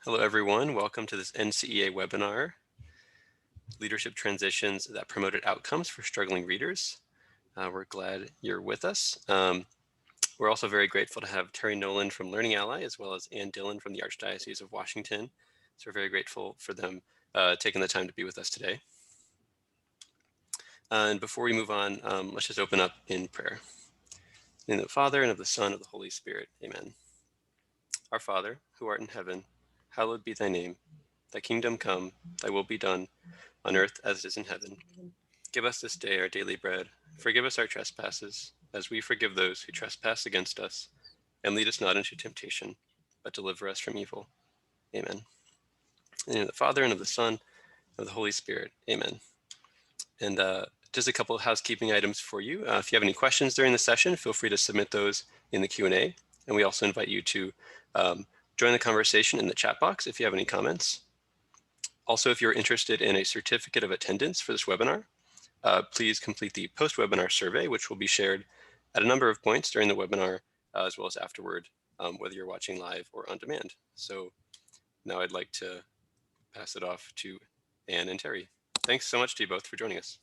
Hello, everyone. Welcome to this NCEA webinar, Leadership Transitions that Promoted Outcomes for Struggling Readers. We're glad you're with us. We're also very grateful to have Terry Nolan from Learning Ally, as well as Dillon from the Archdiocese of Washington. So we're very grateful for them taking the time to be with us today. And before we move on, let's just open up in prayer. In the name of the Father, and of the Son, and of the Holy Spirit. Amen. Our Father, who art in heaven, hallowed be thy name. Thy kingdom come, thy will be done, on earth as it is in heaven. Give us this day our daily bread. Forgive us our trespasses, as we forgive those who trespass against us. And lead us not into temptation, but deliver us from evil. Amen. In the name of the Father, and of the Son, and of the Holy Spirit. Amen. And just a couple of housekeeping items for you. If you have any questions during the session, feel free to submit those in the Q&A. And we also invite you to join the conversation in the chat box if you have any comments. Also, if you're interested in a certificate of attendance for this webinar, please complete the post-webinar survey, which will be shared at a number of points during the webinar, as well as afterward, whether you're watching live or on demand. So now I'd like to pass it off to Anne and Terry. Thanks so much to you both for joining us.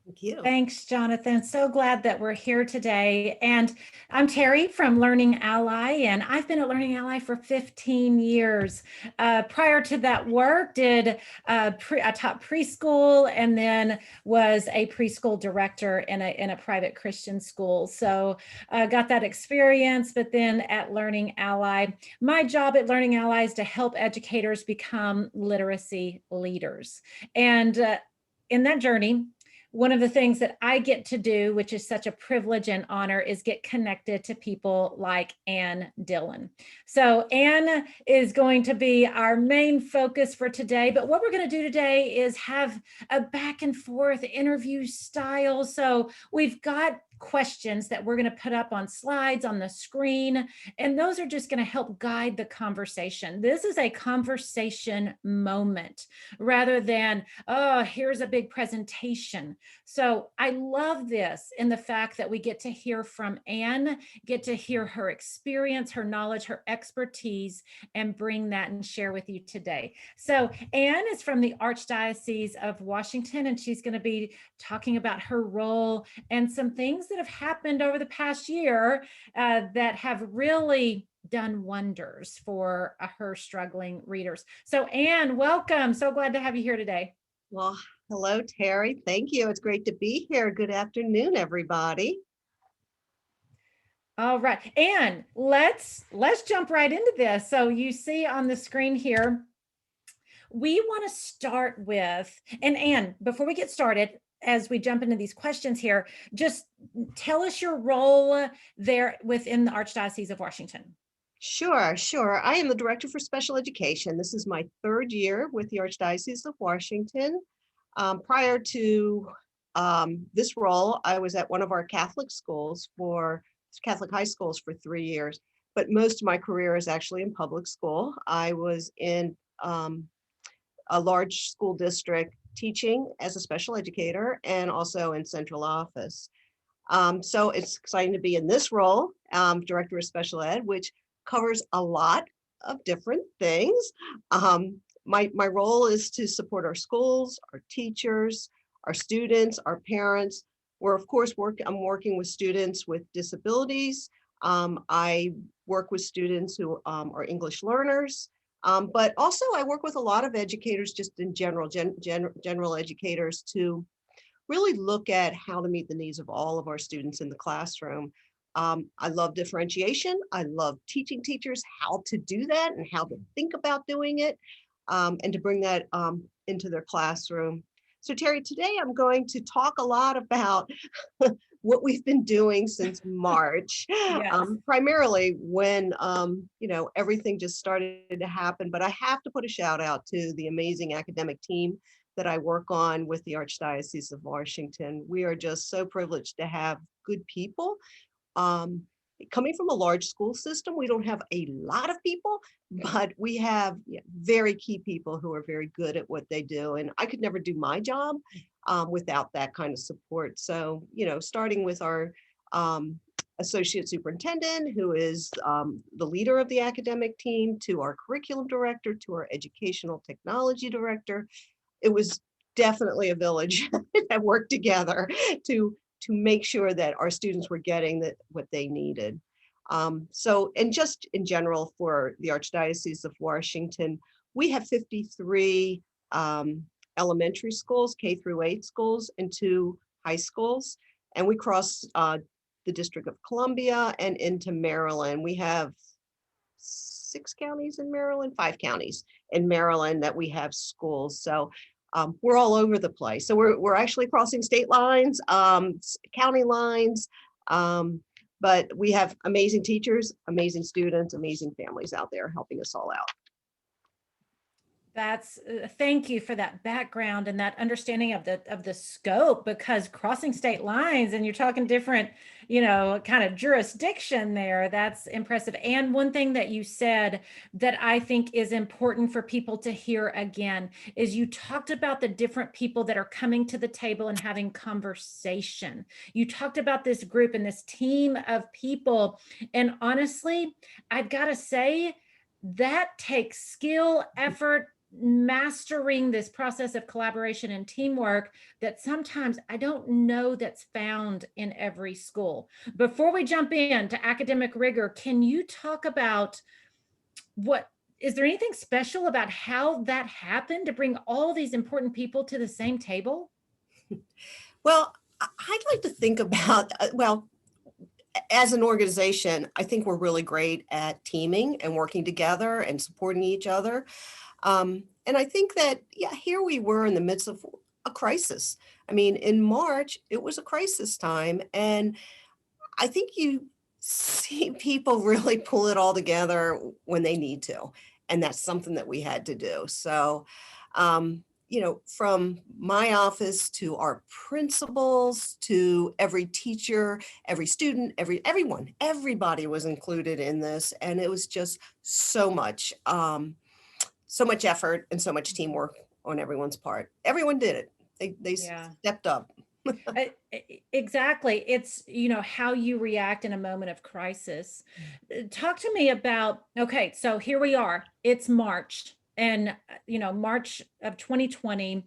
Thank you. Thanks, Jonathan. So glad that we're here today. And I'm Terry from Learning Ally, and I've been at Learning Ally for 15 years. Prior to that work, I taught preschool and then was a preschool director in a private Christian school. So got that experience, but then at Learning Ally, my job at Learning Ally is to help educators become literacy leaders. And in that journey, one of the things that I get to do, which is such a privilege and honor, is get connected to people like Anne Dillon. So Anne is going to be our main focus for today, but what we're going to do today is have a back and forth interview style. So we've got questions that we're going to put up on slides on the screen, and those are just going to help guide the conversation. This is a conversation moment rather than, oh, here's a big presentation. So I love this in the fact that we get to hear from Anne, get to hear her experience, her knowledge, her expertise, and bring that and share with you today. So Anne is from the Archdiocese of Washington, and she's going to be talking about her role and some things that have happened over the past year that have really done wonders for her struggling readers. So Anne, welcome. So glad to have you here today. Well, hello, Terry. Thank you. It's great to be here. Good afternoon, everybody. All right, Anne, let's jump right into this. So you see on the screen here, we want to start with, and Anne, before we get started, as we jump into these questions here, just tell us your role there within the Archdiocese of Washington. Sure. I am the Director for Special Education. This is my third year with the Archdiocese of Washington. Prior to this role, I was at one of our Catholic high schools for 3 years, but most of my career is actually in public school. I was in a large school district teaching as a special educator and also in central office. So it's exciting to be in this role, Director of Special Ed, which covers a lot of different things. My role is to support our schools, our teachers, our students, our parents. We're of course I'm working with students with disabilities. I work with students who are English learners. But also I work with a lot of educators just in general, general educators to really look at how to meet the needs of all of our students in the classroom. I love differentiation. I love teaching teachers how to do that and how to think about doing it and to bring that into their classroom. So Terry, today I'm going to talk a lot about what we've been doing since March, yes. Primarily when, everything just started to happen, but I have to put a shout out to the amazing academic team that I work on with the Archdiocese of Washington. We are just so privileged to have good people. Coming from a large school system, we don't have a lot of people, but we have very key people who are very good at what they do. And I could never do my job without that kind of support. So, starting with our associate superintendent, who is the leader of the academic team, to our curriculum director, to our educational technology director. It was definitely a village that worked together to make sure that our students were getting what they needed. So, and just in general for the Archdiocese of Washington, we have 53 elementary schools, K through 8 schools, and 2 high schools. And we cross the District of Columbia and into Maryland. We have 6 counties in Maryland, 5 counties in Maryland that we have schools. So we're all over the place. So we're actually crossing state lines, county lines, but we have amazing teachers, amazing students, amazing families out there helping us all out. That's thank you for that background and that understanding of the scope, because crossing state lines and you're talking different, kind of jurisdiction there, that's impressive. And one thing that you said that I think is important for people to hear again is you talked about the different people that are coming to the table and having conversation. You talked about this group and this team of people. And honestly, I've got to say, that takes skill, effort, mastering this process of collaboration and teamwork that sometimes I don't know that's found in every school. Before we jump into academic rigor, can you talk about is there anything special about how that happened to bring all these important people to the same table? Well, I'd like to think about, as an organization, I think we're really great at teaming and working together and supporting each other. And I think that, here we were in the midst of a crisis. I mean, in March, it was a crisis time. And I think you see people really pull it all together when they need to. And that's something that we had to do. So, from my office to our principals, to every teacher, every student, everybody was included in this. And it was just so much effort and so much teamwork on everyone's part. Everyone did it. They stepped up. Exactly. It's, how you react in a moment of crisis. Talk to me about, okay, so here we are, it's March and, March of 2020,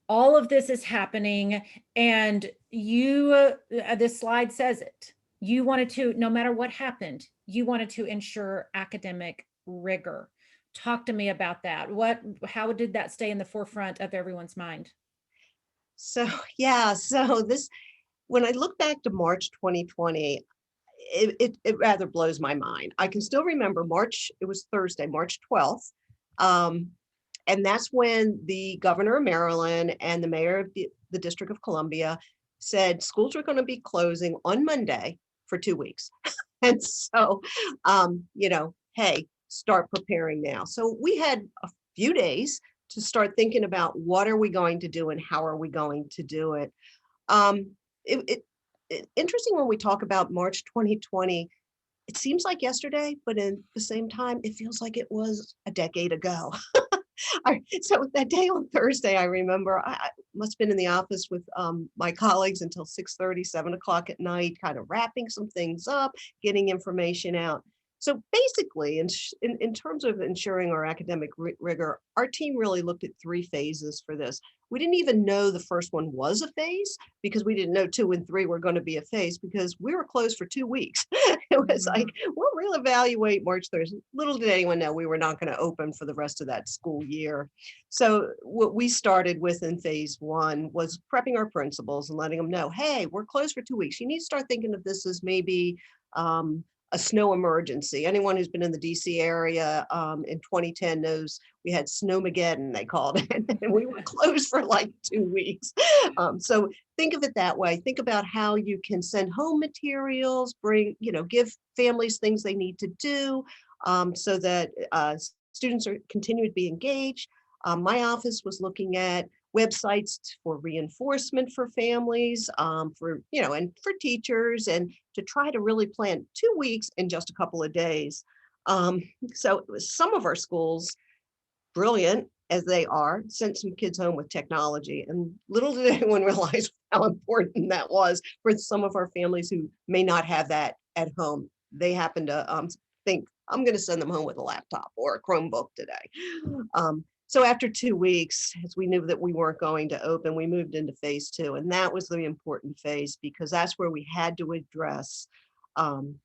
all of this is happening. And this slide says it, you wanted to, no matter what happened, you wanted to ensure academic rigor. Talk to me about that. How did that stay in the forefront of everyone's mind? So when I look back to March 2020, it rather blows my mind. I can still remember March, it was Thursday, March 12th. And that's when the governor of Maryland and the mayor of the District of Columbia said schools are going to be closing on Monday for 2 weeks. And so, hey, start preparing now. So we had a few days to start thinking about what are we going to do and how are we going to do it. Interesting when we talk about March 2020, it seems like yesterday, but in the same time, it feels like it was a decade ago. So that day on Thursday, I remember I must have been in the office with my colleagues until 6:30, 7 o'clock at night, kind of wrapping some things up, getting information out. So basically, in terms of ensuring our academic rigor, our team really looked at 3 phases for this. We didn't even know the first one was a phase because we didn't know 2 and 3 were going to be a phase because we were closed for 2 weeks. It was like, we'll evaluate March 3rd. Little did anyone know we were not going to open for the rest of that school year. So what we started with in phase 1 was prepping our principals and letting them know, hey, we're closed for 2 weeks. You need to start thinking of this as maybe a snow emergency. Anyone who's been in the DC area in 2010 knows we had Snowmageddon, they called it, and we were closed for like 2 weeks. So think of it that way. Think about how you can send home materials, give families things they need to do so that students are continue to be engaged. My office was looking at websites for reinforcement for families, and for teachers, and to try to really plan 2 weeks in just a couple of days. So it was some of our schools, brilliant, as they are, sent some kids home with technology. And little did anyone realize how important that was for some of our families who may not have that at home. They happen to think, I'm going to send them home with a laptop or a Chromebook today. So after 2 weeks, as we knew that we weren't going to open, we moved into phase 2. And that was the important phase because that's where we had to address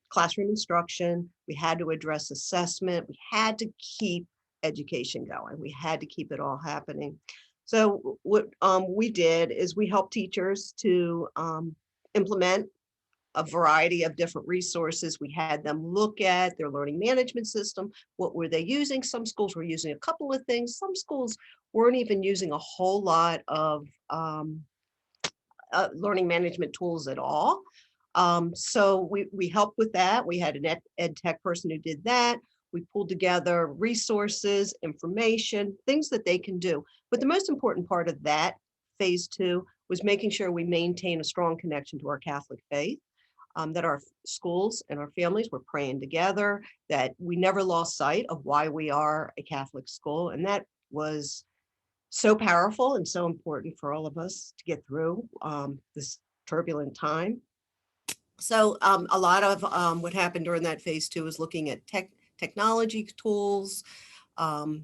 classroom instruction. We had to address assessment. We had to keep education going. We had to keep it all happening. So what we did is we helped teachers to implement a variety of different resources. We had them look at their learning management system. What were they using? Some schools were using a couple of things. Some schools weren't even using a whole lot of learning management tools at all. So we helped with that. We had an ed tech person who did that. We pulled together resources, information, things that they can do. But the most important part of that phase 2 was making sure we maintain a strong connection to our Catholic faith, that our schools and our families were praying together, that we never lost sight of why we are a Catholic school. And that was so powerful and so important for all of us to get through this turbulent time. So a lot of what happened during that phase 2 is looking at technology tools,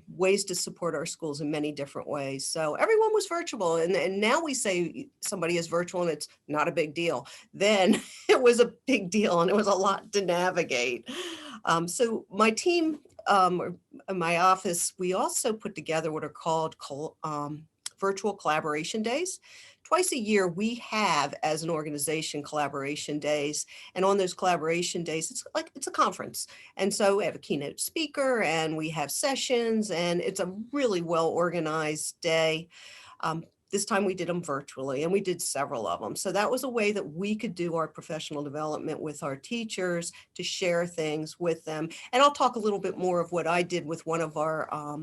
ways to support our schools in many different ways. So everyone was virtual. And now we say somebody is virtual and it's not a big deal. Then it was a big deal and it was a lot to navigate. So my team, or my office, we also put together what are called virtual collaboration days. Twice a year, we have, as an organization, collaboration days. And on those collaboration days, it's a conference. And so we have a keynote speaker and we have sessions, and it's a really well-organized day. This time we did them virtually, and we did several of them. So that was a way that we could do our professional development with our teachers, to share things with them. And I'll talk a little bit more of what I did with one of our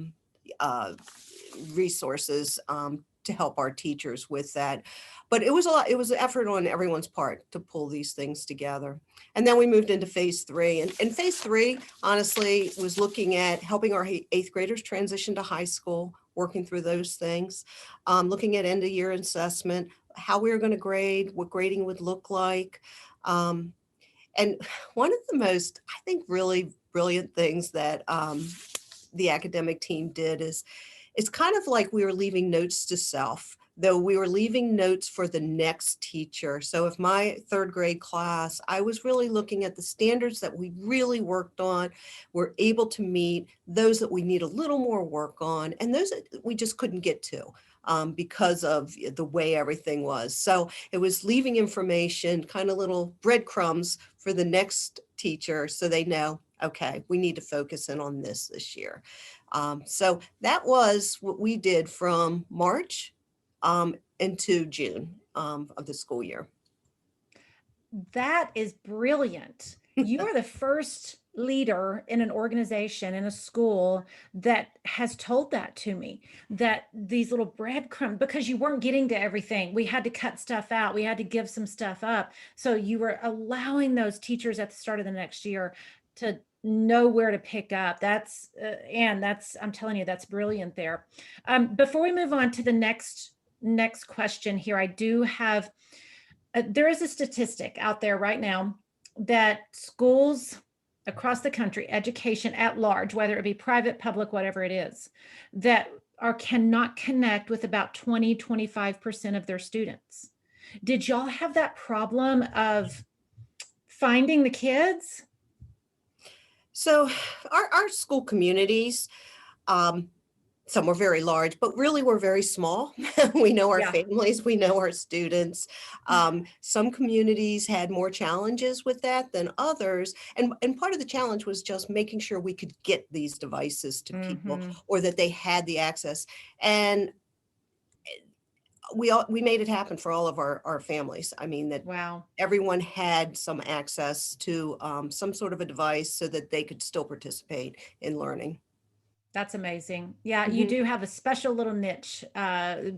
resources to help our teachers with that. But it was it was an effort on everyone's part to pull these things together. And then we moved into phase 3. And phase 3, honestly, was looking at helping our 8th graders transition to high school, working through those things, looking at end of year assessment, how we were going to grade, what grading would look like. And one of the most, I think, really brilliant things that the academic team did is, it's kind of like we were leaving notes to self, though we were leaving notes for the next teacher. So if my 3rd grade class, I was really looking at the standards that we really worked on, were able to meet, those that we need a little more work on, and those that we just couldn't get to because of the way everything was. So it was leaving information, kind of little breadcrumbs for the next teacher so they know, okay, we need to focus in on this year. So that was what we did from March into June of the school year. That is brilliant. You are the first leader in an organization, in a school, that has told that to me, that these little breadcrumbs, because you weren't getting to everything. We had to cut stuff out. We had to give some stuff up. So you were allowing those teachers at the start of the next year to know where to pick up. That's, and that's, I'm telling you, that's brilliant there. Before we move on to the next question here, I do have, there is a statistic out there right now that schools across the country, education at large, whether it be private, public, whatever it is, that cannot connect with about 20-25% of their students. Did y'all have that problem of finding the kids? So our school communities, some were very large, but really we're very small. We know our families, we know our students. Some communities had more challenges with that than others. And part of the challenge was just making sure we could get these devices to people, or that they had the access. And we made it happen for all of our families. I mean, that everyone had some access to some sort of a device so that they could still participate in learning. That's amazing. Yeah, you do have a special little niche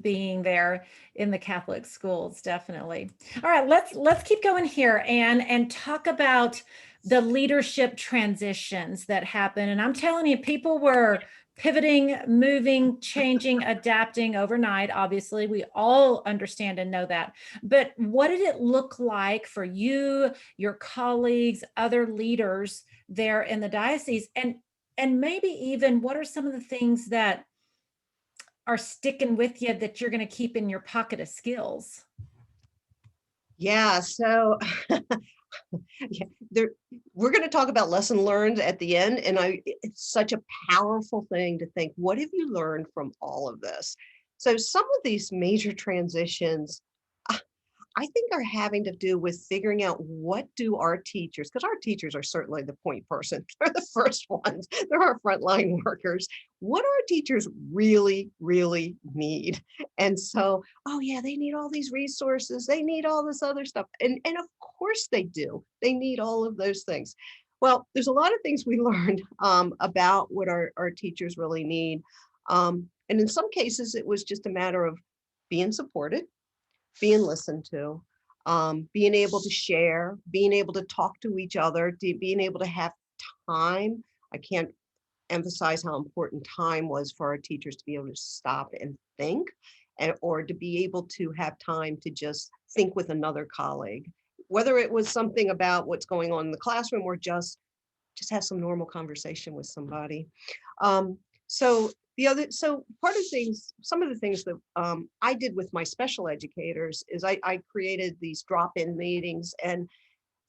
being there in the Catholic schools, definitely. All right, let's keep going here and talk about the leadership transitions that happen. And I'm telling you, people were pivoting, moving, changing, adapting overnight. Obviously, we all understand and know that. But what did it look like for you, your colleagues, other leaders there in the diocese? And maybe even what are some of the things that are sticking with you that you're going to keep in your pocket of skills? Yeah, so yeah, we're going to talk about lesson learned at the end, and it's such a powerful thing to think, what have you learned from all of this? So some of these major transitions, I think, are having to do with figuring out, what do our teachers, because our teachers are certainly the point person. They're the first ones. They're our frontline workers. What do our teachers really, really need? And so, oh yeah, they need all these resources. They need all this other stuff. And of course they do. They need all of those things. Well, there's a lot of things we learned about what our teachers really need. And in some cases, it was just a matter of being supported, being listened to, being able to share, being able to talk to each other, being able to have time. I can't emphasize how important time was for our teachers to be able to stop and think, or to be able to have time to just think with another colleague, whether it was something about what's going on in the classroom, or just have some normal conversation with somebody. Um, so so part of things, some of the things that I did with my special educators is I created these drop-in meetings, and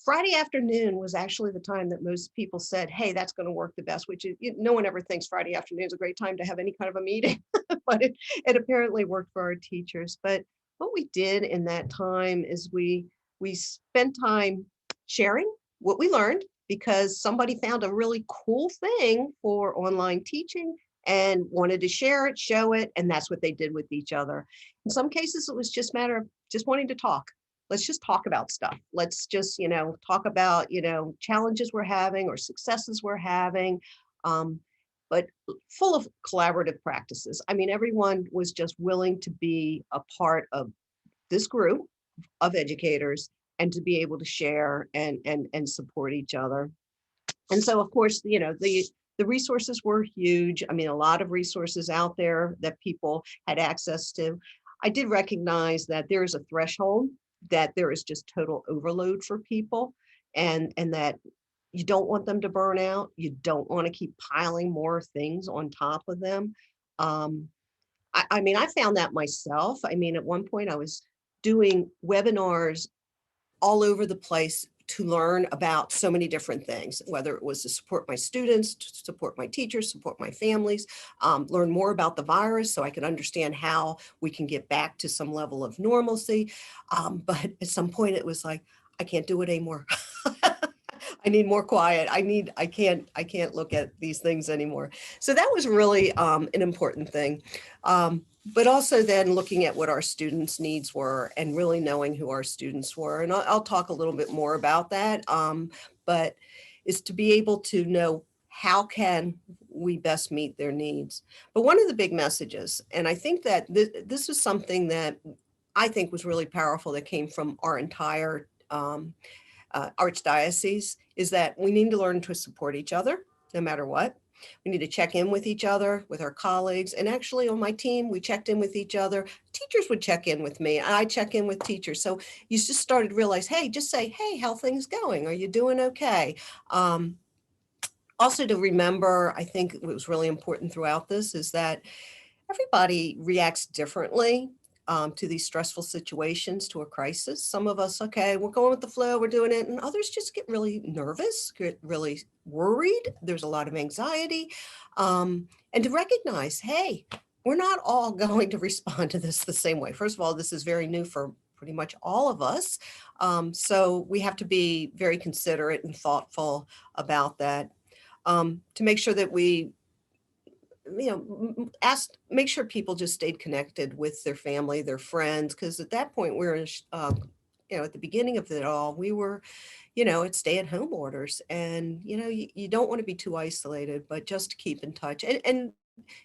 Friday afternoon was actually the time that most people said, hey, that's going to work the best, which is, no one ever thinks Friday afternoon is a great time to have any kind of a meeting, but it apparently worked for our teachers. But what we did in that time is we spent time sharing what we learned, because somebody found a really cool thing for online teaching and wanted to share it, show it, and that's what they did with each other. In some cases, it was just a matter of just wanting to talk. Let's just talk about stuff. Let's just, talk about, challenges we're having or successes we're having, but full of collaborative practices. I mean, everyone was just willing to be a part of this group of educators and to be able to share and support each other. And so, of course, the resources were huge. I mean, a lot of resources out there that people had access to. I did recognize that there is a threshold, that there is just total overload for people, and that you don't want them to burn out. You don't want to keep piling more things on top of them. Um, I mean, I found that myself. I mean, at one point I was doing webinars all over the place to learn about so many different things, whether it was to support my students, to support my teachers, support my families, learn more about the virus so I could understand how we can get back to some level of normalcy. But at some point it was like, I can't do it anymore. I need more quiet. I can't look at these things anymore. So that was really an important thing. But also then looking at what our students' needs were and really knowing who our students were. And I'll talk a little bit more about that, but is to be able to know, how can we best meet their needs? But one of the big messages, and I think that this is something that I think was really powerful that came from our entire Archdiocese, is that we need to learn to support each other no matter what. We need to check in with each other, with our colleagues. And actually on my team, we checked in with each other. Teachers would check in with me. I check in with teachers. So you just started to realize, hey, just say, hey, how things going? Are you doing okay? Also to remember, I think what was really important throughout this is that everybody reacts differently to these stressful situations, to a crisis. Some of us, okay, we're going with the flow, we're doing it, and others just get really nervous, get really worried. There's a lot of anxiety. And to recognize, hey, we're not all going to respond to this the same way. First of all, this is very new for pretty much all of us. So we have to be very considerate and thoughtful about that, to make sure that we make sure people just stayed connected with their family, their friends, because at that point we're at the beginning of it all, we were at stay-at-home orders, and you don't want to be too isolated, but just keep in touch and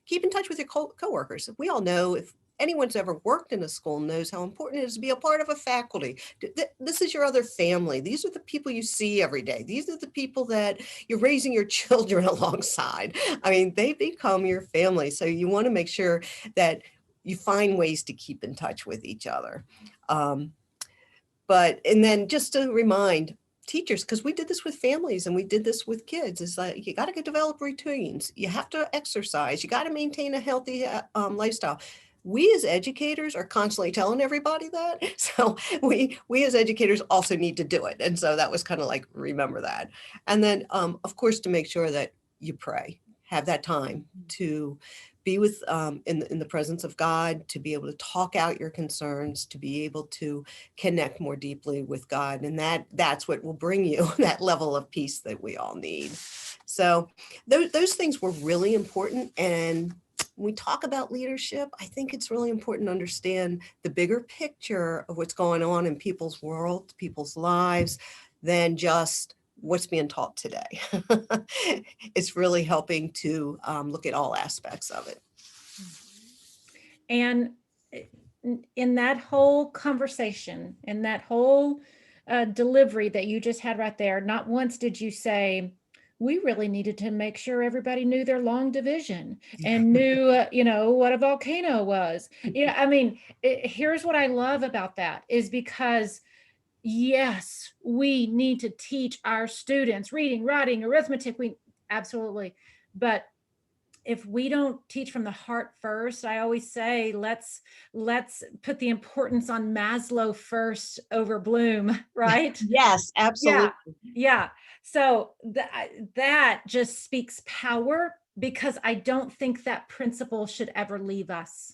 keep in touch with your coworkers. We all know, if anyone's ever worked in a school knows how important it is to be a part of a faculty. This is your other family. These are the people you see every day. These are the people that you're raising your children alongside. I mean, they become your family. So you want to make sure that you find ways to keep in touch with each other. And then just to remind teachers, because we did this with families and we did this with kids, is like, you got to develop routines. You have to exercise. You got to maintain a healthy lifestyle. We as educators are constantly telling everybody that. So we as educators also need to do it. And so that was kind of like, remember that. And then, of course, to make sure that you pray, have that time to be with in the presence of God, to be able to talk out your concerns, to be able to connect more deeply with God. And that's what will bring you that level of peace that we all need. So those things were really important. And when we talk about leadership, I think it's really important to understand the bigger picture of what's going on in people's world, people's lives, than just what's being taught today. It's really helping to look at all aspects of it. And in that whole conversation, in that whole delivery that you just had right there, not once did you say, we really needed to make sure everybody knew their long division and knew, what a volcano was. I mean, here's what I love about that is because yes, we need to teach our students reading, writing, arithmetic. Absolutely. But if we don't teach from the heart first, I always say, let's put the importance on Maslow first over Bloom, right? Yes, absolutely. Yeah. So that just speaks power, because I don't think that principle should ever leave us.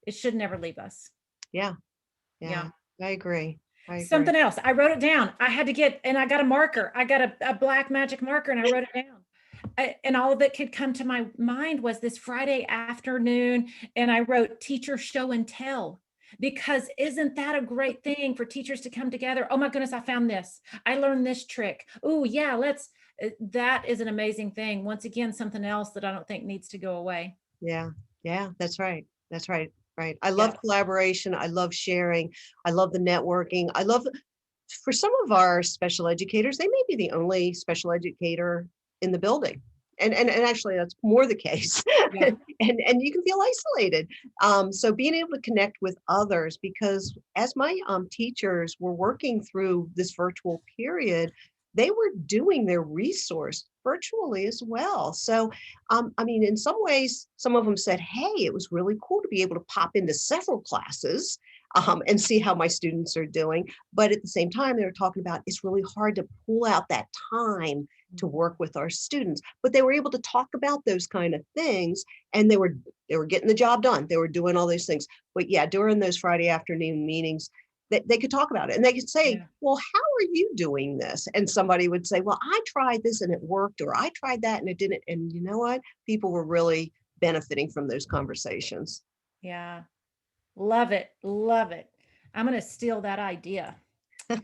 It should never leave us. Yeah. I agree. Something else. I wrote it down. I got a marker. I got a black magic marker and I wrote it down. And all that could come to my mind was this Friday afternoon. And I wrote teacher show and tell, because isn't that a great thing for teachers to come together? Oh my goodness, I found this. I learned this trick. Oh yeah, that is an amazing thing. Once again, something else that I don't think needs to go away. Yeah, that's right. Right. I love collaboration. I love sharing. I love the networking. I love, for some of our special educators, they may be the only special educator in the building. And actually that's more the case. Yeah. and you can feel isolated. So being able to connect with others, because as my teachers were working through this virtual period, they were doing their resource virtually as well. So, I mean, in some ways, some of them said, hey, it was really cool to be able to pop into several classes and see how my students are doing. But at the same time, they were talking about it's really hard to pull out that time to work with our students. But they were able to talk about those kind of things, and they were getting the job done. They were doing all these things. But yeah, during those Friday afternoon meetings, they could talk about it, and they could say, well, how are you doing this? And somebody would say, well, I tried this and it worked, or I tried that and it didn't. And you know what? People were really benefiting from those conversations. Yeah. Love it. Love it. I'm going to steal that idea. All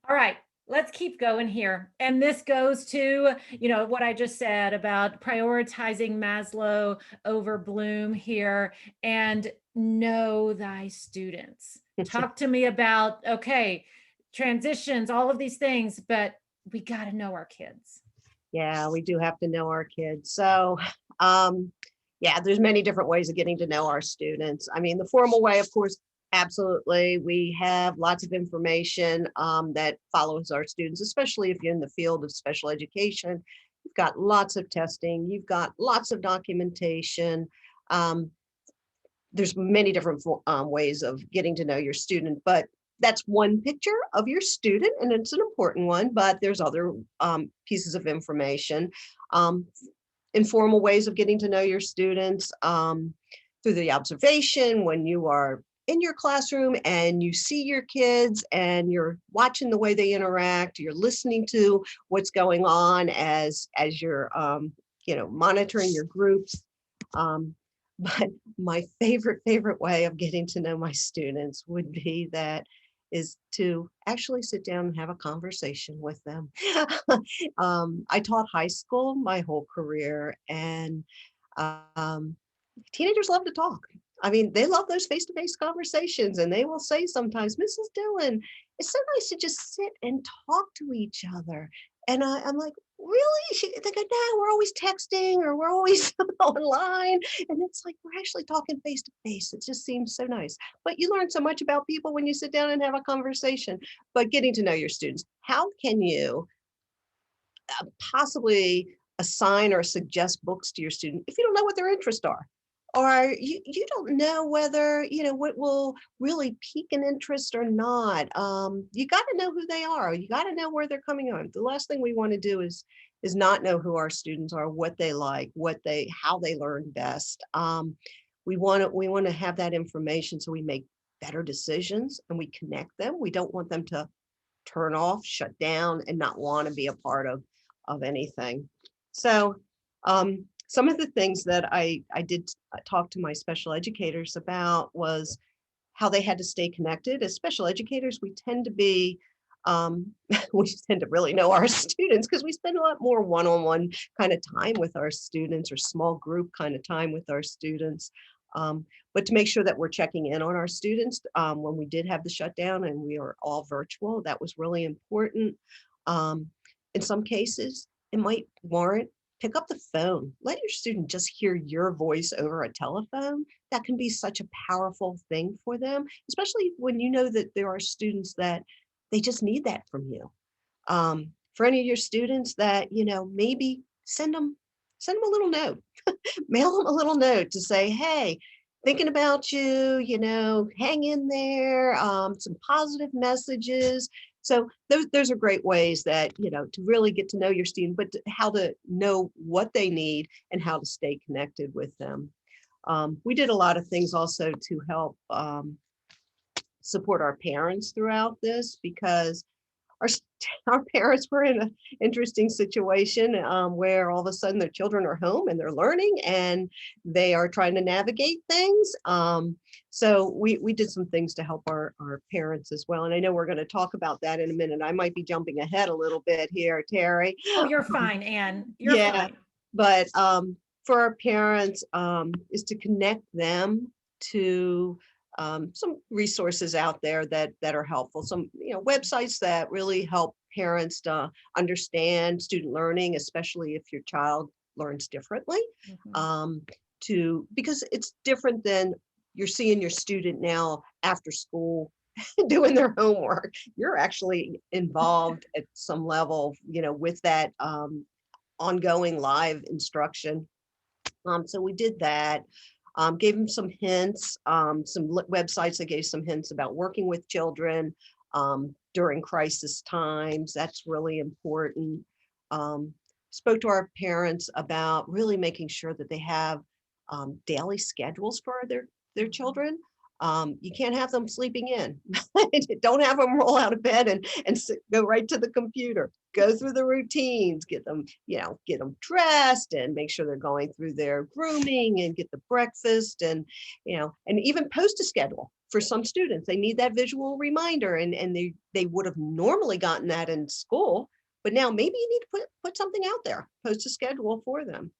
right, let's keep going here. And this goes to, what I just said about prioritizing Maslow over Bloom here, and know thy students. Talk to me about, okay, transitions, all of these things, but we got to know our kids. Yeah, we do have to know our kids. So, yeah, there's many different ways of getting to know our students. I mean, the formal way, of course, absolutely. We have lots of information that follows our students, especially if you're in the field of special education. You've got lots of testing. You've got lots of documentation. There's many different ways of getting to know your student, but that's one picture of your student, and it's an important one, but there's other pieces of information. Informal ways of getting to know your students through the observation when you are in your classroom and you see your kids and you're watching the way they interact, you're listening to what's going on as you're monitoring your groups. But my favorite way of getting to know my students would be is to actually sit down and have a conversation with them. I taught high school my whole career, and teenagers love to talk. I mean, they love those face-to-face conversations, and they will say sometimes, Mrs. Dillon, it's so nice to just sit and talk to each other. And I'm like, really? They go, no, we're always texting or we're always online. And it's like, we're actually talking face to face. It just seems so nice. But you learn so much about people when you sit down and have a conversation. But getting to know your students, how can you possibly assign or suggest books to your student if you don't know what their interests are? Or you don't know whether, what will really pique an interest or not. You got to know who they are. You got to know where they're coming on. The last thing we want to do is not know who our students are, what they like, how they learn best. We want to have that information so we make better decisions and we connect them. We don't want them to turn off, shut down, and not want to be a part of anything. So some of the things that I did talk to my special educators about was how they had to stay connected. As special educators, we tend to be, we tend to really know our students because we spend a lot more one-on-one kind of time with our students or small group kind of time with our students. But to make sure that we're checking in on our students when we did have the shutdown and we are all virtual, that was really important. In some cases, it might warrant pick up the phone. Let your student just hear your voice over a telephone. That can be such a powerful thing for them, especially when you know that there are students that they just need that from you. For any of your students that, maybe send them a little note, mail them a little note to say, hey, thinking about you, hang in there, some positive messages. So those are great ways that, to really get to know your student, but how to know what they need and how to stay connected with them. We did a lot of things also to help support our parents throughout this because our parents were in an interesting situation where all of a sudden their children are home and they're learning and they are trying to navigate things. So we did some things to help our parents as well. And I know we're going to talk about that in a minute. I might be jumping ahead a little bit here, Terry. Oh, you're fine, Ann. You're fine. But for our parents is to connect them to some resources out there that are helpful. Some websites that really help parents to understand student learning, especially if your child learns differently. Because it's different than you're seeing your student now after school doing their homework. You're actually involved at some level, with that ongoing live instruction. So we did that. Gave them some hints, some websites that gave some hints about working with children during crisis times. That's really important. Spoke to our parents about really making sure that they have daily schedules for their children. You can't have them sleeping in. Don't have them roll out of bed and go right to the computer. Go through the routines, get them dressed and make sure they're going through their grooming and get the breakfast and even post a schedule. For some students, they need that visual reminder and they would have normally gotten that in school, but now maybe you need to put something out there, post a schedule for them.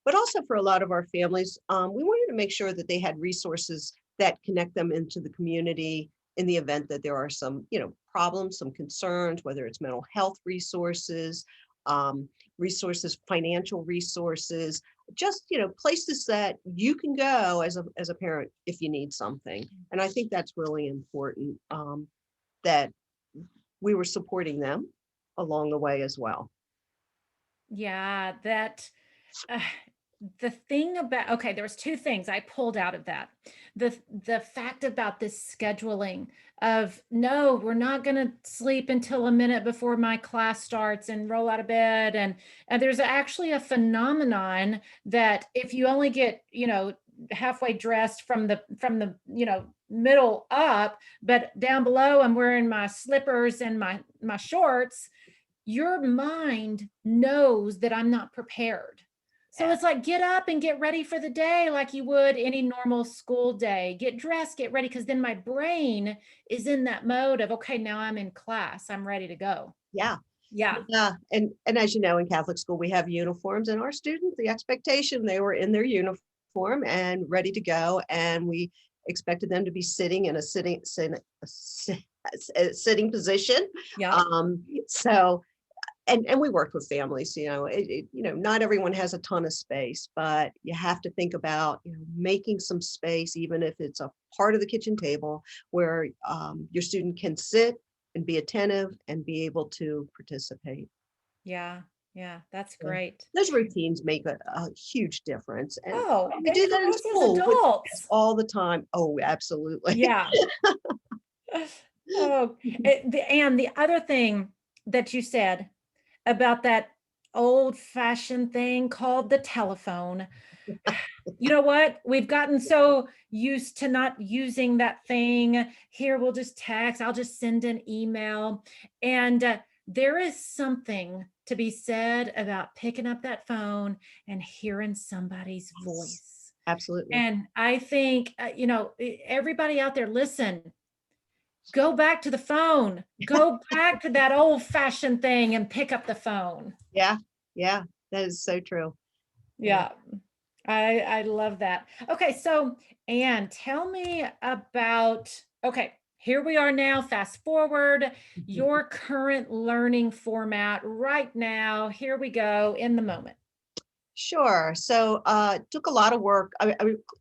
But also for a lot of our families, we wanted to make sure that they had resources that connect them into the community in the event that there are some, problems, some concerns, whether it's mental health resources, financial resources, just, places that you can go as a parent if you need something. And I think that's really important that we were supporting them along the way as well. Yeah, that the thing about, okay, there was two things I pulled out of that. The fact about this scheduling of, no, we're not going to sleep until a minute before my class starts and roll out of bed. And there's actually a phenomenon that if you only get, halfway dressed from the middle up, but down below I'm wearing my slippers and my shorts, your mind knows that I'm not prepared. So it's like, get up and get ready for the day like you would any normal school day. Get dressed, get ready, because then my brain is in that mode of, okay, now I'm in class. I'm ready to go. Yeah. Yeah. And as you know, in Catholic school, we have uniforms, and our students, the expectation, they were in their uniform uniform and ready to go. And we expected them to be sitting in a sitting position. Yeah. So, and we worked with families, not everyone has a ton of space, but you have to think about, making some space, even if it's a part of the kitchen table where your student can sit and be attentive and be able to participate. Yeah. Yeah. That's Yeah. great. Those routines make a huge difference. And Oh, we do and that for in us as school adults. all the time. Oh, absolutely. Yeah. Oh, and the other thing that you said about that old-fashioned thing called the telephone. You know what? We've gotten so used to not using that thing. Here, we'll just text, I'll just send an email. And there is something to be said about picking up that phone and hearing somebody's voice. Absolutely. And I think, everybody out there, listen, go back to the phone, go back to that old fashioned thing and pick up the phone. Yeah. Yeah. That is so true. Yeah. I love that. Okay. So, Anne, tell me about, okay, here we are now, fast forward, your current learning format right now. Here we go in the moment. Sure. So it took a lot of work.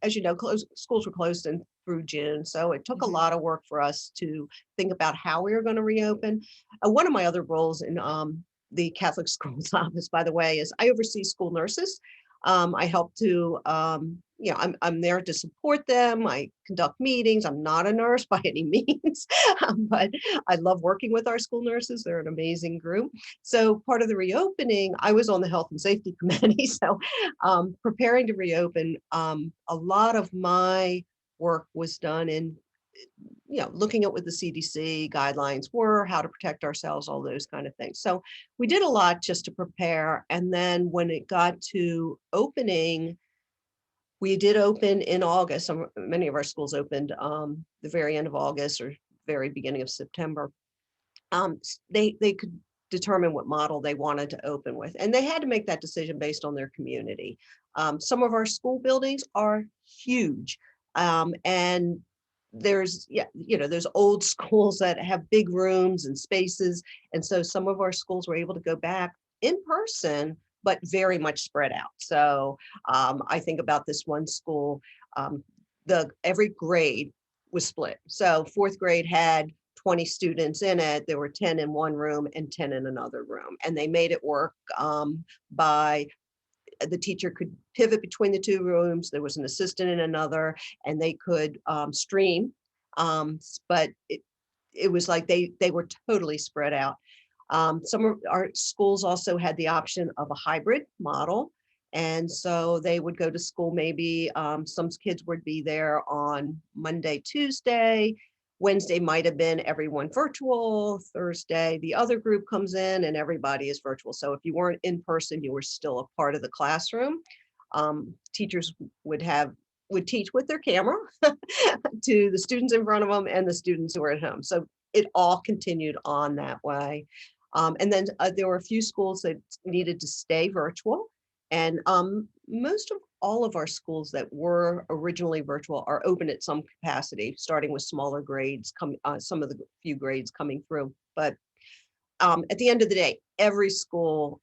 As you know, schools were closed through June. So it took a lot of work for us to think about how we were going to reopen. One of my other roles in the Catholic Schools Office, by the way, is I oversee school nurses. I help to, I'm there to support them. I conduct meetings. I'm not a nurse by any means, but I love working with our school nurses. They're an amazing group. So part of the reopening, I was on the Health and Safety Committee. So preparing to reopen, a lot of my work was done in looking at what the CDC guidelines were, how to protect ourselves, all those kind of things. So we did a lot just to prepare. And then when it got to opening, we did open in August. Many of our schools opened the very end of August or very beginning of September. They could determine what model they wanted to open with. And they had to make that decision based on their community. Some of our school buildings are huge. And there's old schools that have big rooms and spaces. And so some of our schools were able to go back in person, but very much spread out. So I think about this one school, every grade was split. So fourth grade had 20 students in it. There were 10 in one room and 10 in another room. And they made it work by the teacher could pivot between the two rooms. There was an assistant in another, and they could stream. But it was like they were totally spread out. Some of our schools also had the option of a hybrid model. And so they would go to school, maybe some kids would be there on Monday, Tuesday. Wednesday might have been everyone virtual. Thursday, the other group comes in and everybody is virtual. So if you weren't in person, you were still a part of the classroom. Teachers would teach with their camera to the students in front of them and the students who were at home. So it all continued on that way. And then there were a few schools that needed to stay virtual. And most of all of our schools that were originally virtual are open at some capacity, starting with smaller grades, some of the few grades coming through. But at the end of the day, every school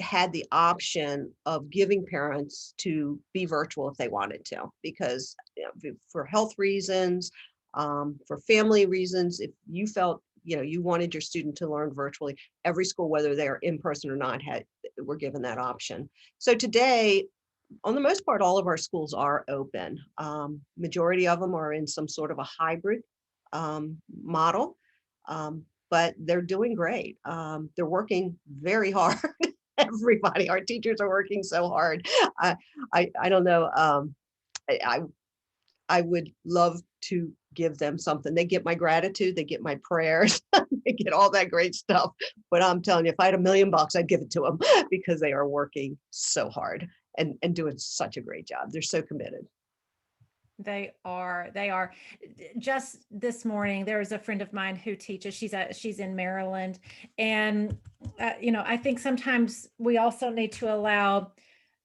had the option of giving parents to be virtual if they wanted to, because for health reasons, for family reasons, if you felt you wanted your student to learn virtually, every school, whether they're in person or not, were given that option. So today, on the most part, all of our schools are open. Majority of them are in some sort of a hybrid model, but they're doing great. They're working very hard. Everybody, our teachers are working so hard. I don't know. I would love to give them something. They get my gratitude, they get my prayers, they get all that great stuff. But I'm telling you, if I had $1 million, I'd give it to them because they are working so hard and doing such a great job. They're so committed. They are. Just this morning, there was a friend of mine who teaches. She's in Maryland, and I think sometimes we also need to allow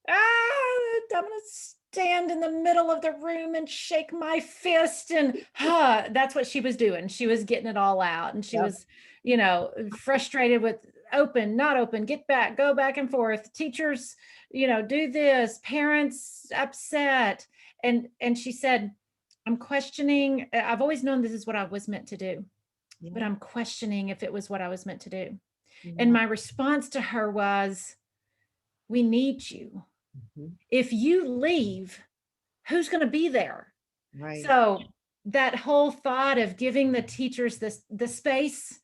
I'm going to stand in the middle of the room and shake my fist. And that's what she was doing. She was getting it all out. And she Yep. was, you know, frustrated with open, not open, get back, go back and forth. Teachers, you know, do this, parents upset. And she said, I'm questioning. I've always known this is what I was meant to do, but Yeah. I'm questioning if it was what I was meant to do. And Yeah. my response to her was, we need you. Mhm. If you leave, who's going to be there? Right. So that whole thought of giving the teachers the space,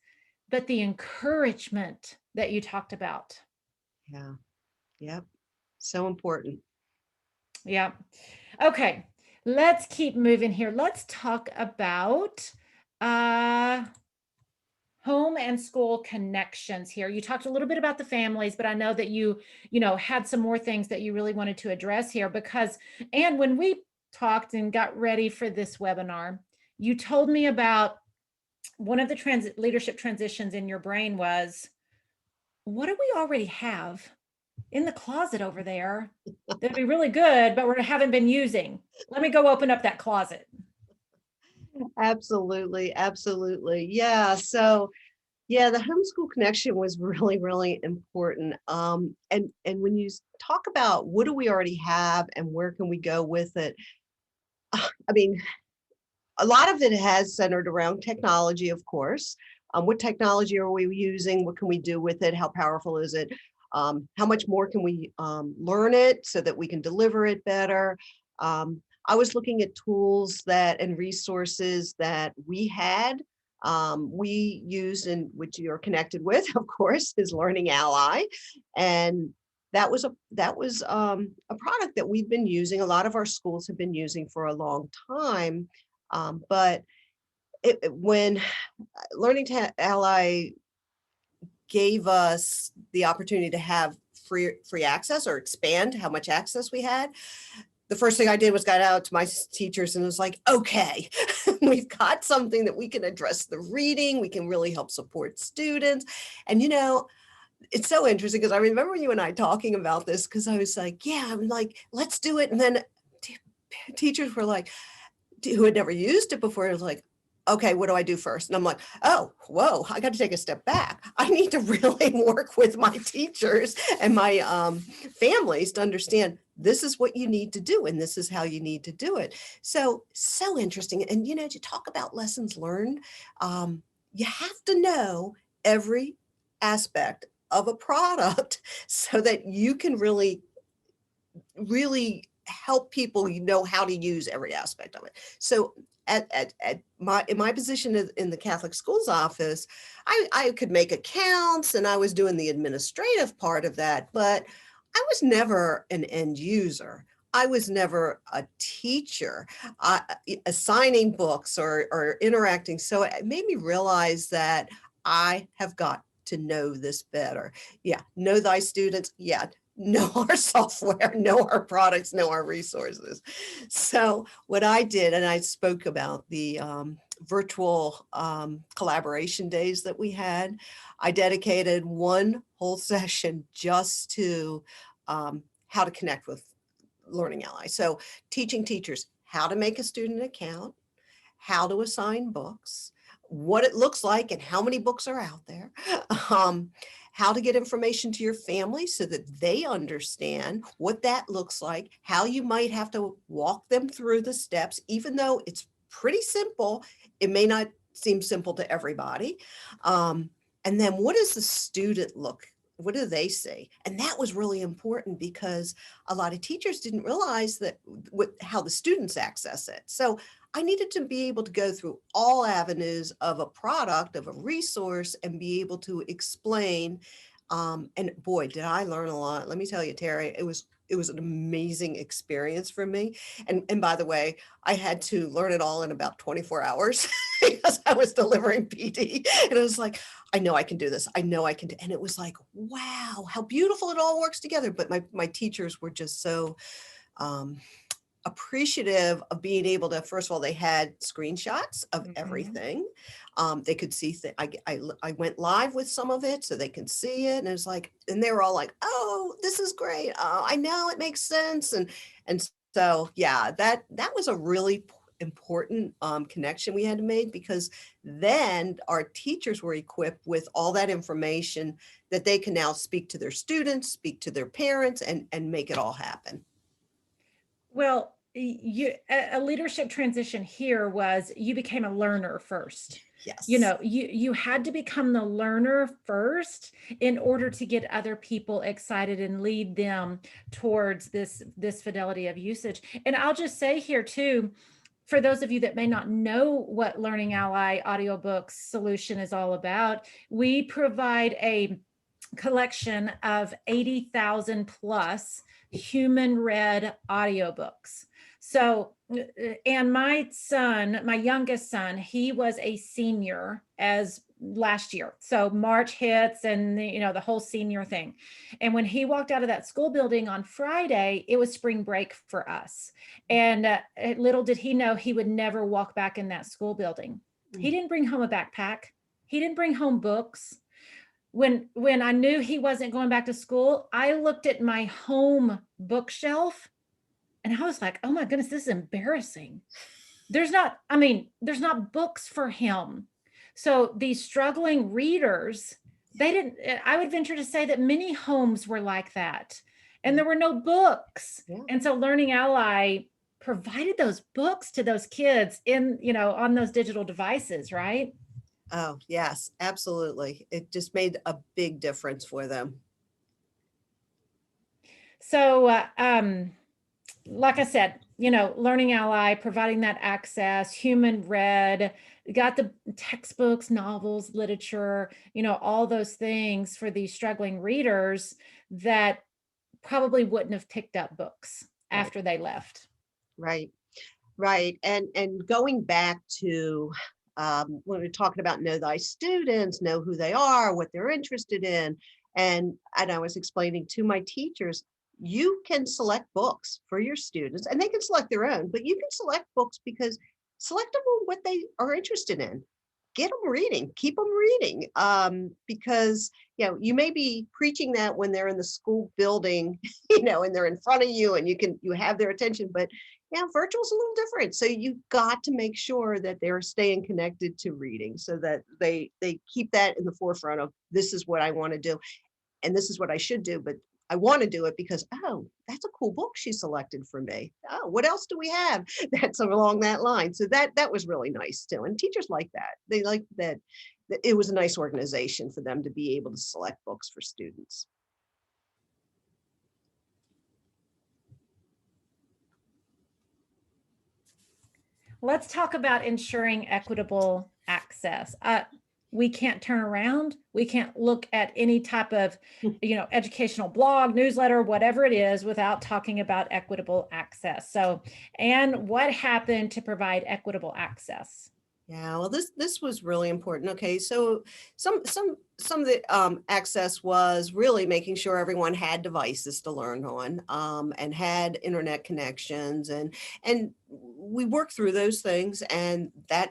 but the encouragement that you talked about. Yeah. Yep. So important. Yeah. Okay. Let's keep moving here. Let's talk about home and school connections here. You talked a little bit about the families, but I know that you had some more things that you really wanted to address here because, and when we talked and got ready for this webinar, you told me about one of the leadership transitions in your brain was, what do we already have in the closet over there that'd be really good, but we haven't been using? Let me go open up that closet. Absolutely. Absolutely. Yeah. So yeah, the homeschool connection was really, really important. And when you talk about what do we already have and where can we go with it, I mean, a lot of it has centered around technology, of course. What technology are we using? What can we do with it? How powerful is it? How much more can we learn it so that we can deliver it better? I was looking at tools that and resources that we had. We use and which you're connected with, of course, is Learning Ally, and that was a product that we've been using. A lot of our schools have been using for a long time, but when Learning Ally gave us the opportunity to have free access or expand how much access we had, the first thing I did was got out to my teachers and was like, okay, we've got something that we can address the reading, we can really help support students. And it's so interesting because I remember you and I talking about this because I was like, yeah, I'm like, let's do it. And then teachers were like, who had never used it before, was like, okay, what do I do first? And I'm like, oh, whoa, I got to take a step back. I need to really work with my teachers and my families to understand this is what you need to do and this is how you need to do it. So interesting. And, to talk about lessons learned, you have to know every aspect of a product so that you can really help people know how to use every aspect of it. So in my position in the Catholic schools office, I could make accounts and I was doing the administrative part of that, but I was never an end user. I was never a teacher assigning books or interacting. So it made me realize that I have got to know this better. Yeah, know thy students. Yeah, know our software, know our products, know our resources. So what I did, and I spoke about the virtual collaboration days that we had, I dedicated one whole session just to how to connect with Learning Ally. So teaching teachers how to make a student account, how to assign books, what it looks like and how many books are out there, how to get information to your family so that they understand what that looks like, how you might have to walk them through the steps, even though it's pretty simple, it may not seem simple to everybody. And then what does the student what do they see? And that was really important because a lot of teachers didn't realize that how the students access it. So I needed to be able to go through all avenues of a product, of a resource, and be able to explain. And boy, did I learn a lot. Let me tell you, Terry, it was an amazing experience for me. And by the way, I had to learn it all in about 24 hours because I was delivering PD. And I was like, I know I can do this. I know I can do. And it was like, wow, how beautiful it all works together. But my teachers were just so appreciative of being able to, first of all, they had screenshots of Mhm. everything. They could see, I went live with some of it so they can see it. And it's like, and they were all like, oh, this is great. Oh, I know it makes sense. And so, yeah, that was a really important connection we had to make, because then our teachers were equipped with all that information that they can now speak to their students, speak to their parents, and make it all happen. Well, a leadership transition here was you became a learner first. Yes. You had to become the learner first in order to get other people excited and lead them towards this fidelity of usage. And I'll just say here too, for those of you that may not know what Learning Ally audiobooks solution is all about, we provide a collection of 80,000 plus human read audiobooks. So, and my son, my youngest son, he was a senior as last year. So March hits and the whole senior thing. And when he walked out of that school building on Friday, it was spring break for us. And little did he know he would never walk back in that school building. He didn't bring home a backpack. He didn't bring home books. When I knew he wasn't going back to school, I looked at my home bookshelf and I was like, oh my goodness, this is embarrassing. There's not books for him. So these struggling readers, I would venture to say that many homes were like that. And there were no books. Yeah. And so Learning Ally provided those books to those kids on those digital devices, right? Oh, yes, absolutely. It just made a big difference for them. So, like I said, Learning Ally, providing that access, human read, got the textbooks, novels, literature, all those things for these struggling readers that probably wouldn't have picked up books after they left. Right. And going back to when we're talking about know thy students, know who they are, what they're interested in. And I was explaining to my teachers, you can select books for your students and they can select their own, but you can select books because select them on what they are interested in. Get them reading, keep them reading, because you may be preaching that when they're in the school building, and they're in front of you and you have their attention, but virtual is a little different. So you've got to make sure that they're staying connected to reading so that they keep that in the forefront of, this is what I want to do and this is what I should do, but I want to do it because, oh, that's a cool book she selected for me. Oh, what else do we have that's along that line? So that was really nice too. And teachers like that. They like that it was a nice organization for them to be able to select books for students. Let's talk about ensuring equitable access. We can't turn around. We can't look at any type of, educational blog, newsletter, whatever it is, without talking about equitable access. So, Anne, what happened to provide equitable access? Yeah, well, this was really important. Okay, so some of the access was really making sure everyone had devices to learn on, and had internet connections, and we worked through those things, and that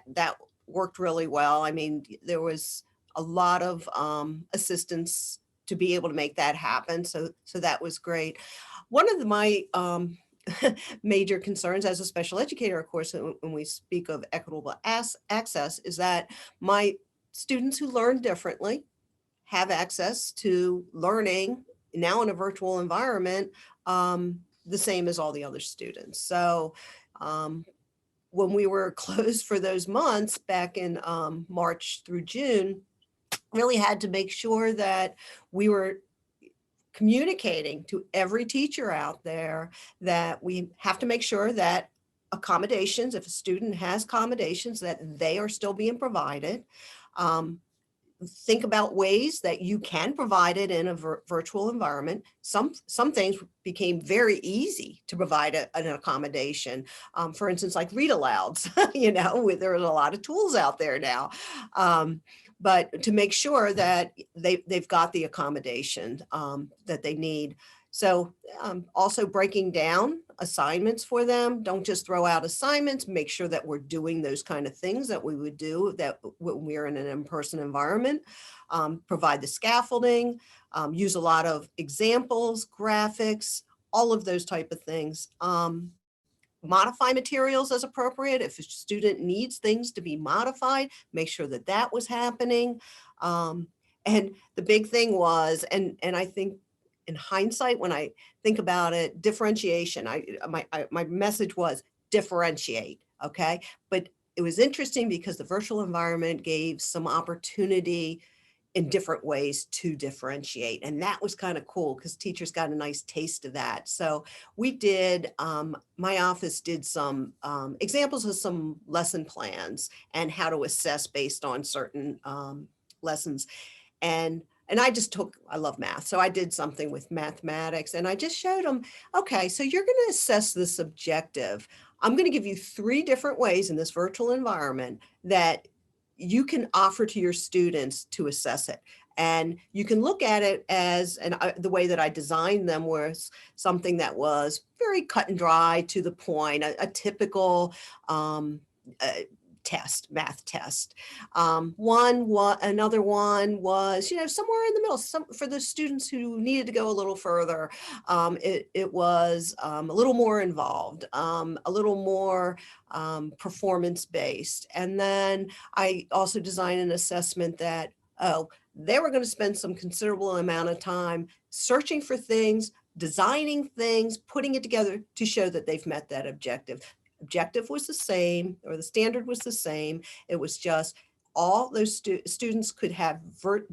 worked really well. I mean, there was a lot of assistance to be able to make that happen. So that was great. One of my major concerns as a special educator, of course, when we speak of equitable access, is that my students who learn differently have access to learning now in a virtual environment, the same as all the other students. So when we were closed for those months back in March through June, really had to make sure that we were communicating to every teacher out there that we have to make sure that accommodations, if a student has accommodations, that they are still being provided. Think about ways that you can provide it in a virtual environment. Some things became very easy to provide an accommodation. For instance, like read alouds, there's a lot of tools out there now. But to make sure that they've got the accommodation that they need. So also breaking down assignments for them. Don't just throw out assignments, make sure that we're doing those kind of things that we would do that when we're in an in-person environment. Provide the scaffolding, use a lot of examples, graphics, all of those type of things. Modify materials as appropriate. If a student needs things to be modified, make sure that that was happening. And the big thing was, and I think in hindsight, when I think about it, differentiation. My message was differentiate, okay? But it was interesting because the virtual environment gave some opportunity in different ways to differentiate. And that was kind of cool because teachers got a nice taste of that. So we did, my office did some examples of some lesson plans and how to assess based on certain lessons. And I just took, I love math. So I did something with mathematics and I just showed them, okay, so you're going to assess this objective. I'm going to give you 3 different ways in this virtual environment that you can offer to your students to assess it. And you can look at it as, and the way that I designed them was something that was very cut and dry, to the point, a typical test, math test. Another one was, somewhere in the middle, for the students who needed to go a little further. It was a little more involved, a little more performance-based. And then I also designed an assessment that, they were going to spend some considerable amount of time searching for things, designing things, putting it together to show that they've met that objective. Objective was the same, or the standard was the same. It was just all those students could have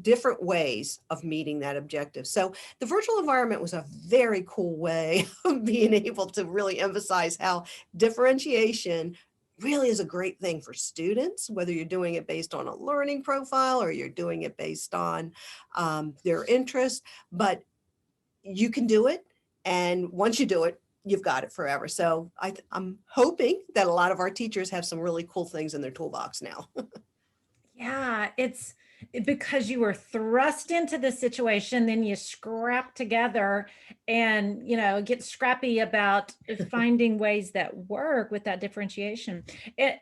different ways of meeting that objective. So the virtual environment was a very cool way of being able to really emphasize how differentiation really is a great thing for students, whether you're doing it based on a learning profile or you're doing it based on their interest, but you can do it. And once you do it, you've got it forever. So I'm hoping that a lot of our teachers have some really cool things in their toolbox now. Yeah, it's because you were thrust into the situation, then you scrap together and, get scrappy about finding ways that work with that differentiation.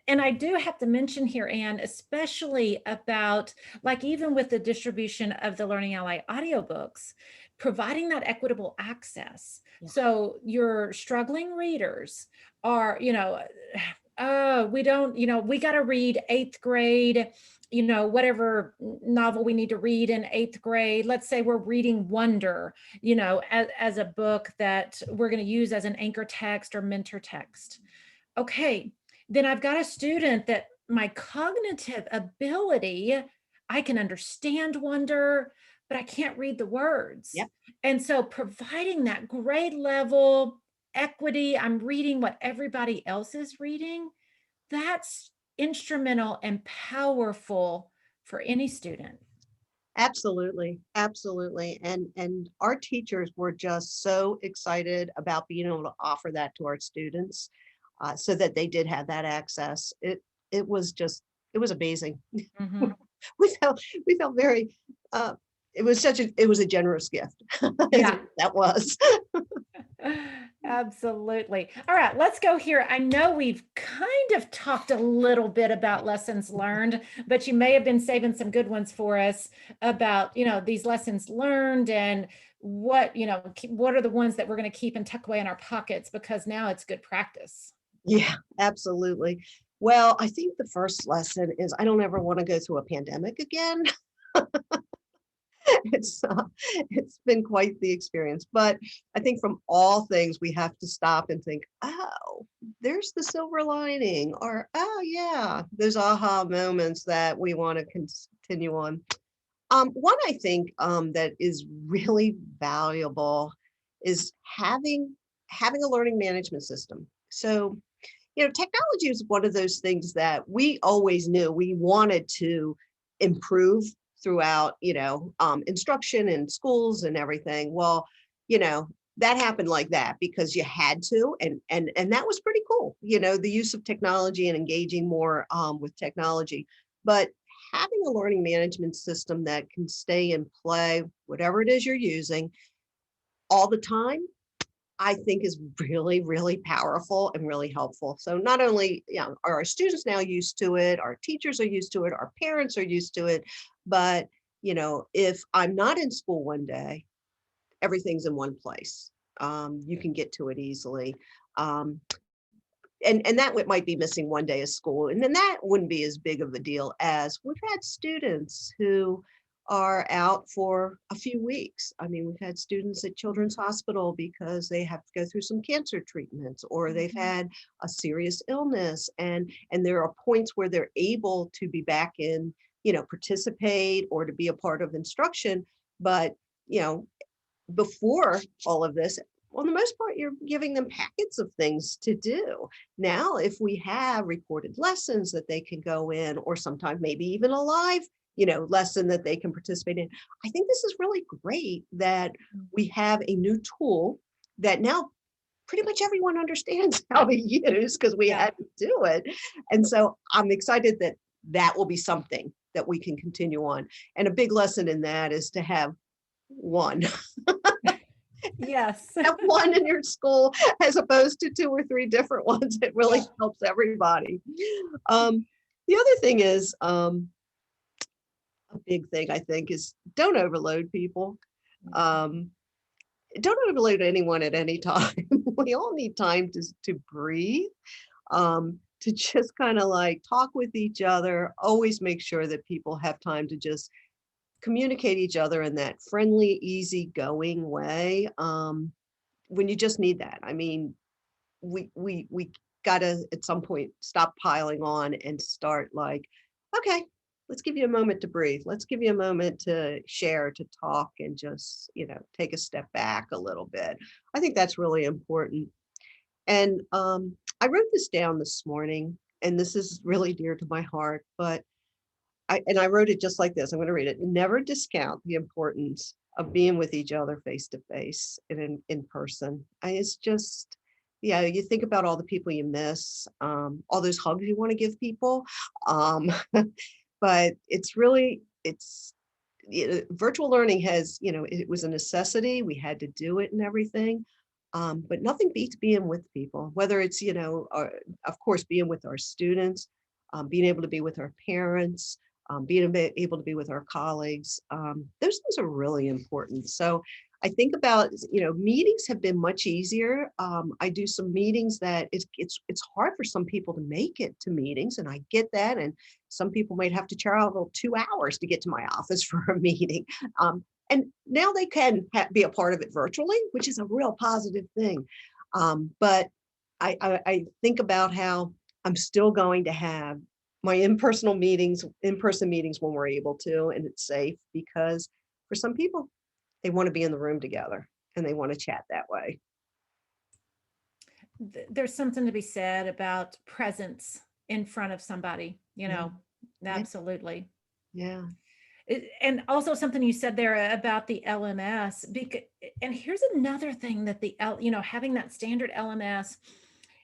And I do have to mention here, Anne, especially about, like, even with the distribution of the Learning Ally audiobooks, providing that equitable access. Yeah. So your struggling readers are, we don't, we got to read 8th grade, whatever novel we need to read in 8th grade. Let's say we're reading Wonder, as a book that we're going to use as an anchor text or mentor text. Okay, then I've got a student that my cognitive ability, I can understand Wonder, but I can't read the words. Yep. And so providing that grade level equity, I'm reading what everybody else is reading, that's instrumental and powerful for any student. Absolutely. Absolutely. And our teachers were just so excited about being able to offer that to our students, so that they did have that access. It was amazing. Mm-hmm. we felt very, it was a generous gift. Yeah. That was. Absolutely. All right, let's go here. I know we've kind of talked a little bit about lessons learned, but you may have been saving some good ones for us about, these lessons learned and what are the ones that we're going to keep and tuck away in our pockets because now it's good practice. Yeah, absolutely. Well, I think the first lesson is I don't ever want to go through a pandemic again. It's been quite the experience, but I think from all things we have to stop and think, oh, there's the silver lining, or oh yeah, those aha moments that we want to continue on. One I think that is really valuable is having a learning management system. So, technology is one of those things that we always knew we wanted to improve throughout, instruction in schools and everything. Well, that happened like that because you had to, and that was pretty cool. The use of technology and engaging more with technology, but having a learning management system that can stay in play, whatever it is you're using, all the time, I think is really, really powerful and really helpful. So not only, are our students now used to it, our teachers are used to it, our parents are used to it, but if I'm not in school one day, everything's in one place. You can get to it easily. Um, and that might be missing one day of school. And then that wouldn't be as big of a deal as we've had students who are out for a few weeks. I mean, we've had students at Children's Hospital because they have to go through some cancer treatments, or they've had a serious illness, and there are points where they're able to be back in, participate or to be a part of instruction. But, before all of this, on the most part, you're giving them packets of things to do. Now, if we have recorded lessons that they can go in, or sometimes maybe even a live, lesson that they can participate in, I think this is really great that we have a new tool that now pretty much everyone understands how to use, because we had to do it. And so I'm excited that that will be something that we can continue on. And a big lesson in that is to have one. Yes. Have one in your school as opposed to 2 or 3 different ones. It really helps everybody. The other thing is, a big thing I think is don't overload people. Don't overload anyone at any time. We all need time to breathe, to just kind of like talk with each other. Always make sure that people have time to just communicate each other in that friendly, easygoing way. When you just need that. I mean, we gotta at some point stop piling on and start like, okay, let's give you a moment to breathe. Let's give you a moment to share, to talk, and just, take a step back a little bit. I think that's really important. And I wrote this down this morning, and this is really dear to my heart, but I wrote it just like this. I'm going to read it. Never discount the importance of being with each other face to face and in person. It's just, you think about all the people you miss, all those hugs you want to give people. But virtual learning has, it was a necessity. We had to do it and everything. But nothing beats being with people, whether it's, of course, being with our students, being able to be with our parents, being able to be with our colleagues. Those things are really important. So I think about, meetings have been much easier. I do some meetings that it's hard for some people to make it to meetings, and I get that. And some people might have to travel 2 hours to get to my office for a meeting. And now they can be a part of it virtually, which is a real positive thing. But I think about how I'm still going to have my in-person meetings when we're able to, and it's safe, because for some people, they want to be in the room together and they want to chat that way. There's something to be said about presence in front of somebody, absolutely. Yeah. And also something you said there about the LMS, and here's another thing that having that standard LMS,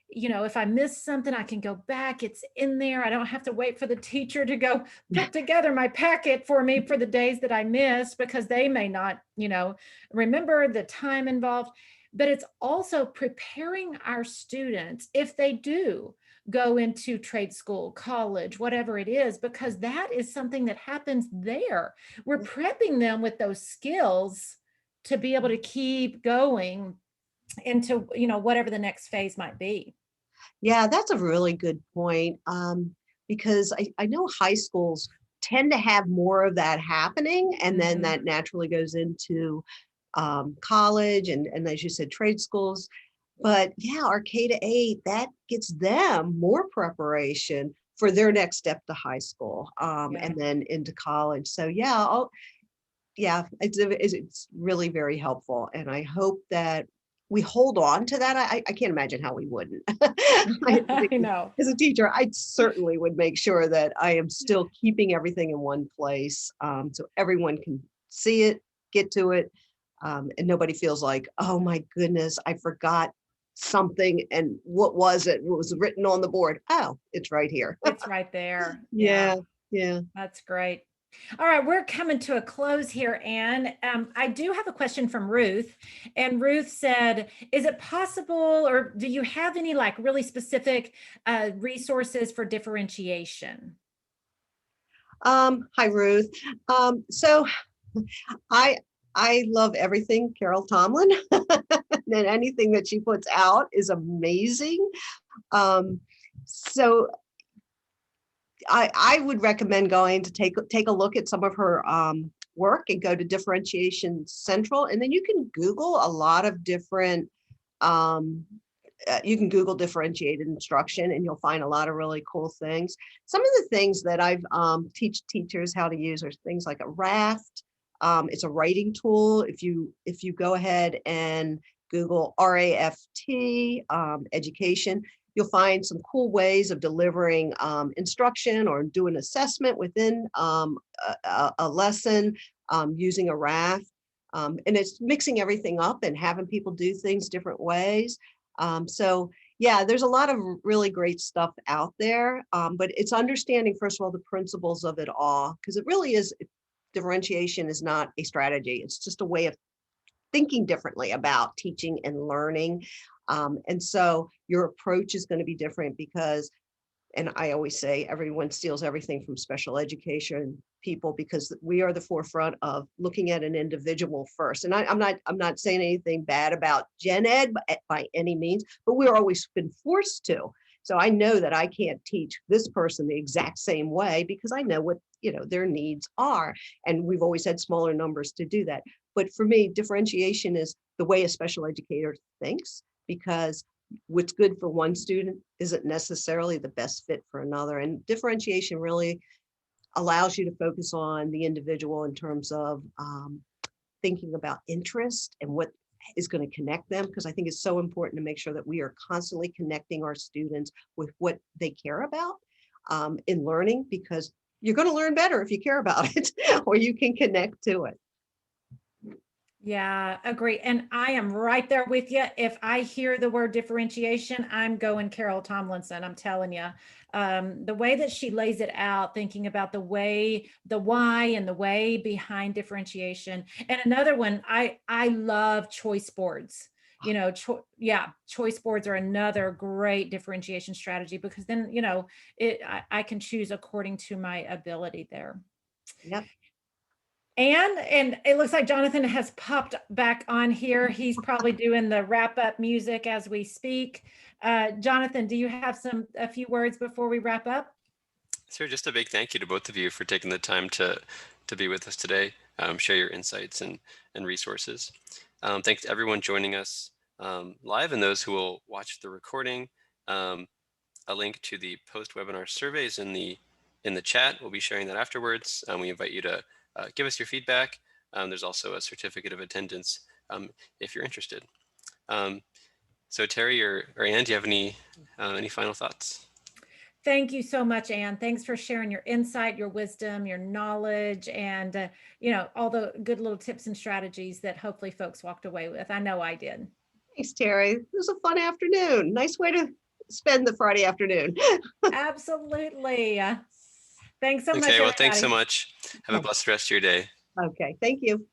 if I miss something, I can go back. It's in there. I don't have to wait for the teacher to go put together my packet for me for the days that I missed, because they may not, remember the time involved. But it's also preparing our students, if they do go into trade school, college, whatever it is, because that is something that happens there. We're prepping them with those skills to be able to keep going into, whatever the next phase might be. Yeah, that's a really good point. Because I know high schools tend to have more of that happening, and then that naturally goes into college and as you said, trade schools. But yeah, our K-8, that gets them more preparation for their next step to high school, and then into college. So it's really very helpful. And I hope that we hold on to that. I can't imagine how we wouldn't. I know. As a teacher, I certainly would make sure that I am still keeping everything in one place, so everyone can see it, get to it, and nobody feels like, oh my goodness, I forgot something. And what was it? What was written on the board? Oh, it's right here. It's right there. Yeah. That's great. All right, we're coming to a close here, Anne. I do have a question from Ruth, and Ruth said, is it possible, or do you have any like really specific resources for differentiation? Hi, Ruth. So I I love everything Carol Tomlin, and anything that she puts out is amazing. Um, so I would recommend going to take a look at some of her work and go to Differentiation Central, and then you can Google a lot of different. Um, you can Google differentiated instruction, and you'll find a lot of really cool things. Some of the things that I've teach teachers how to use are things like a raft. It's a writing tool. If you go ahead and Google RAFT education, you'll find some cool ways of delivering instruction or do an assessment within a lesson using a raft. And it's mixing everything up and having people do things different ways. So yeah, there's a lot of really great stuff out there, but it's understanding, first of all, the principles of it all, because it really is, differentiation is not a strategy. It's just a way of thinking differently about teaching and learning. And so your approach is going to be different because, and I always say everyone steals everything from special education people, because we are the forefront of looking at an individual first. And I'm not saying anything bad about gen ed by any means, but we're always been forced to. So I know that I can't teach this person the exact same way because I know what, their needs are. And we've always had smaller numbers to do that. But for me, differentiation is the way a special educator thinks, because what's good for one student isn't necessarily the best fit for another. And differentiation really allows you to focus on the individual in terms of thinking about interest and what is going to connect them, because I think it's so important to make sure that we are constantly connecting our students with what they care about in learning, because you're going to learn better if you care about it or you can connect to it. Yeah, agree. And I am right there with you. If I hear the word differentiation, I'm going Carol Tomlinson. I'm telling you, the way that she lays it out, thinking about the why and the way behind differentiation. And another one, I love choice boards. Choice boards are another great differentiation strategy, because then, I can choose according to my ability there. Yep. And it looks like Jonathan has popped back on here. He's probably doing the wrap up music as we speak. Jonathan, do you have a few words before we wrap up? Sure, just a big thank you to both of you for taking the time to be with us today, share your insights and resources. Thanks to everyone joining us live and those who will watch the recording. A link to the post-webinar surveys in the chat. We'll be sharing that afterwards. We invite you to give us your feedback. There's also a certificate of attendance if you're interested. So Terry or Anne, do you have any final thoughts? Thank you so much, Anne. Thanks for sharing your insight, your wisdom, your knowledge, and all the good little tips and strategies that hopefully folks walked away with. I know I did. Thanks, Terry. It was a fun afternoon. Nice way to spend the Friday afternoon. Absolutely. Thanks so much. Okay, well, everybody. thanks so much. Have a blessed rest of your day. Okay, thank you.